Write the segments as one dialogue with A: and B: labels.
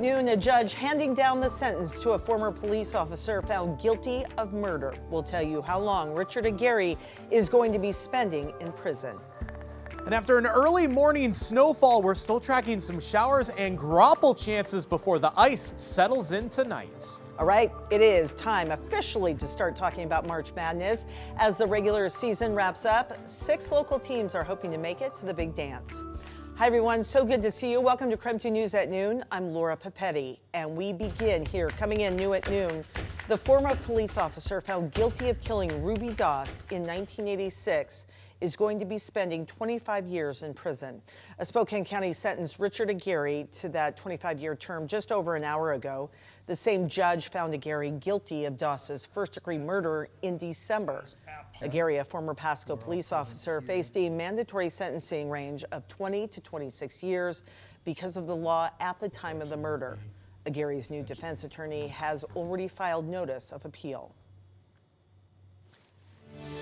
A: Noon, a judge handing down the sentence to a former police officer found guilty of murder. We'll tell you how long Richard Aary is going to be spending in prison.
B: And after an early morning snowfall, we're still tracking some showers and graupel chances before the ice settles in tonight.
A: All right, it is time officially to start talking about March Madness. As the regular season wraps up, 6 local teams are hoping to make it to the big dance. Hi everyone, so good to see you. Welcome to KREM 2 News at Noon. I'm Laura Papetti, and we begin here. Coming in new at noon, the former police officer found guilty of killing Ruby Doss in 1986 is going to be spending 25 years in prison. A Spokane County sentenced Richard Aary to that 25-year term just over an hour ago. The same judge found Aary guilty of Doss's first-degree murder in December. Aary, a former Pasco police officer, faced a mandatory sentencing range of 20 to 26 years because of the law at the time of the murder. Ary's new defense attorney has already filed notice of appeal.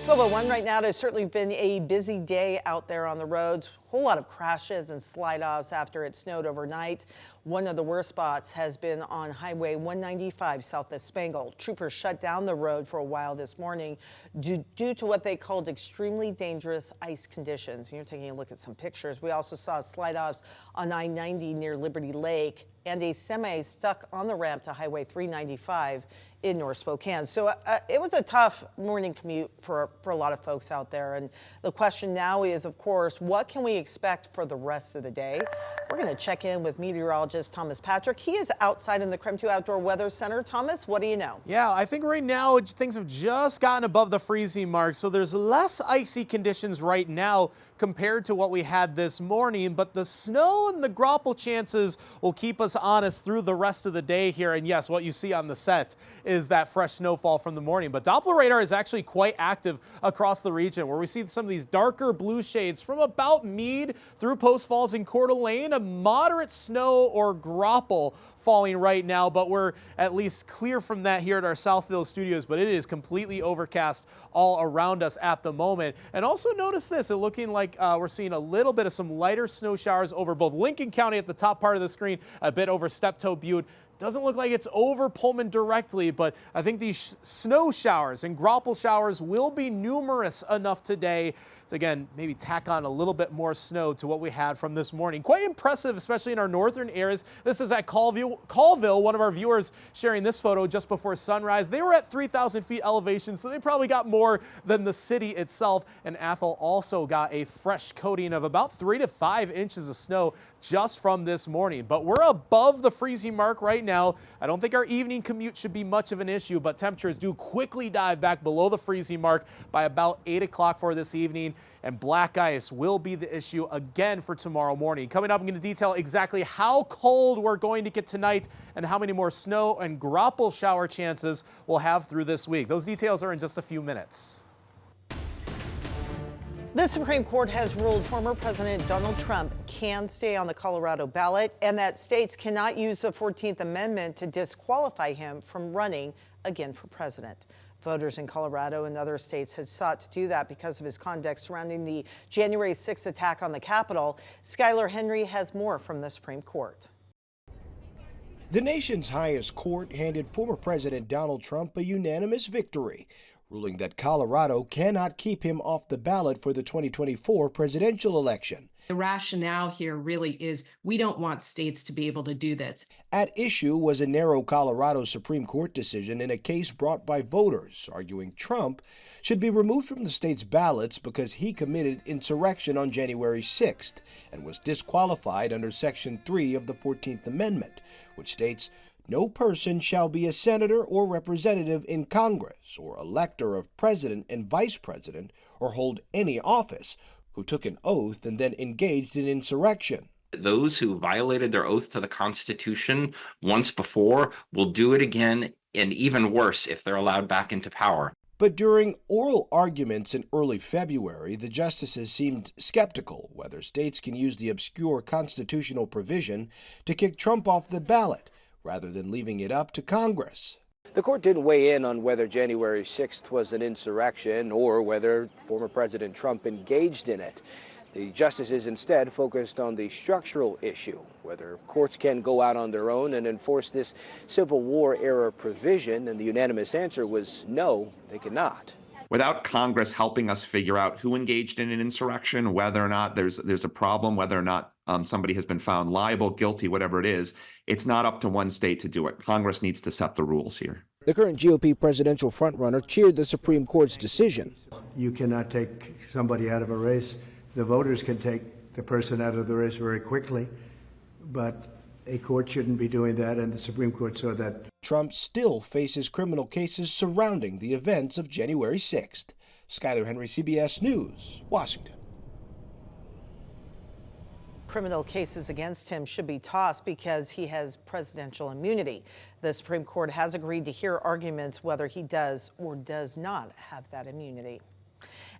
A: 12:01 right now. It has certainly been a busy day out there on the roads. A whole lot of crashes and slide-offs after it snowed overnight. One of the worst spots has been on Highway 195 south of Spangle. Troopers shut down the road for a while this morning due to what they called extremely dangerous ice conditions. You're taking a look at some pictures. We also saw slide-offs on I-90 near Liberty Lake and a semi stuck on the ramp to Highway 395 in North Spokane. So it was a tough morning commute for a lot of folks out there. And the question now is, of course, what can we expect for the rest of the day? We're going to check in with meteorologist Thomas Patrick. He is outside in the KREM 2 Outdoor Weather Center. Thomas, what do you know?
B: Yeah, I think right now things have just gotten above the freezing mark, so there's less icy conditions right now compared to what we had this morning, but the snow and the graupel chances will keep us honest through the rest of the day here. And yes, what you see on the set is that fresh snowfall from the morning, but Doppler radar is actually quite active across the region, where we see some of these darker blue shades from about Meade through Post Falls and Coeur d'Alene, a moderate snow or graupel falling right now, but we're at least clear from that here at our Southville studios, but it is completely overcast all around us at the moment. And also notice this, it looking like we're seeing a little bit of some lighter snow showers over both Lincoln County at the top part of the screen, a bit over Steptoe Butte. Doesn't look like it's over Pullman directly, but I think these snow showers and graupel showers will be numerous enough today to, again, maybe tack on a little bit more snow to what we had from this morning. Quite impressive, especially in our northern areas. This is at Colville, one of our viewers sharing this photo just before sunrise. They were at 3,000 feet elevation, so they probably got more than the city itself. And Athol also got a fresh coating of about 3 to 5 inches of snow just from this morning. But we're above the freezing mark right now. I don't think our evening commute should be much of an issue, but temperatures do quickly dive back below the freezing mark by about 8 o'clock for this evening. And black ice will be the issue again for tomorrow morning. Coming up, I'm going to detail exactly how cold we're going to get tonight and how many more snow and graupel shower chances we'll have through this week. Those details are in just a few minutes.
A: The Supreme Court has ruled former President Donald Trump can stay on the Colorado ballot and that states cannot use the 14th Amendment to disqualify him from running again for president. Voters in Colorado and other states had sought to do that because of his conduct surrounding the January 6th attack on the Capitol. Skylar Henry has more from the Supreme Court.
C: The nation's highest court handed former President Donald Trump a unanimous victory, ruling that Colorado cannot keep him off the ballot for the 2024 presidential election.
D: The rationale here really is we don't want states to be able to do this.
C: At issue was a narrow Colorado Supreme Court decision in a case brought by voters, arguing Trump should be removed from the state's ballots because he committed insurrection on January 6th and was disqualified under Section 3 of the 14th Amendment, which states, "No person shall be a senator or representative in Congress or elector of president and vice president or hold any office who took an oath and then engaged in insurrection."
E: Those who violated their oath to the Constitution once before will do it again, and even worse if they're allowed back into power.
C: But during oral arguments in early February, the justices seemed skeptical whether states can use the obscure constitutional provision to kick Trump off the ballot, rather than leaving it up to Congress. The court didn't weigh in on whether January 6th was an insurrection or whether former President Trump engaged in it. The justices instead focused on the structural issue, whether courts can go out on their own and enforce this Civil War-era provision, and the unanimous answer was no, they cannot.
F: Without Congress helping us figure out who engaged in an insurrection, whether or not there's a problem, whether or not somebody has been found liable, guilty, whatever it is, it's not up to one state to do it. Congress needs to set the rules here.
C: The current GOP presidential frontrunner cheered the Supreme Court's decision.
G: You cannot take somebody out of a race. The voters can take the person out of the race very quickly, but a court shouldn't be doing that, and the Supreme Court saw that.
C: Trump still faces criminal cases surrounding the events of January 6th. Skyler Henry, CBS News, Washington.
A: Criminal cases against him should be tossed because he has presidential immunity. The Supreme Court has agreed to hear arguments whether he does or does not have that immunity.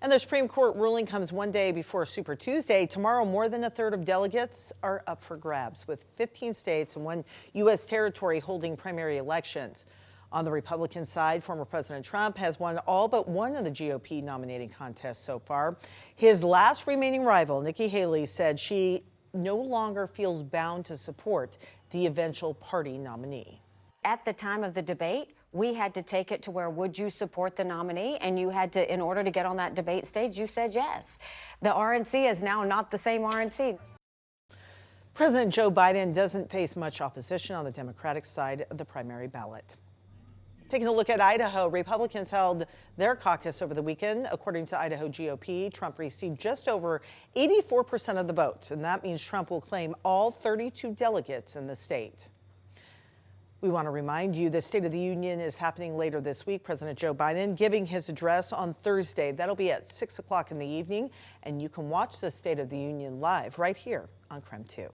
A: And the Supreme Court ruling comes one day before Super Tuesday. Tomorrow, more than a third of delegates are up for grabs, with 15 states and one U.S. territory holding primary elections. On the Republican side, former President Trump has won all but one of the GOP nominating contests so far. His last remaining rival, Nikki Haley, said she no longer feels bound to support the eventual party nominee.
H: At the time of the debate, we had to take it to where, would you support the nominee? And you had to, in order to get on that debate stage, you said yes. The RNC is now not the same RNC.
A: President Joe Biden doesn't face much opposition on the Democratic side of the primary ballot. Taking a look at Idaho, Republicans held their caucus over the weekend. According to Idaho GOP, Trump received just over 84% of the votes, and that means Trump will claim all 32 delegates in the state. We want to remind you the State of the Union is happening later this week. President Joe Biden giving his address on Thursday. That'll be at 6 o'clock in the evening, and you can watch the State of the Union live right here on KREM 2.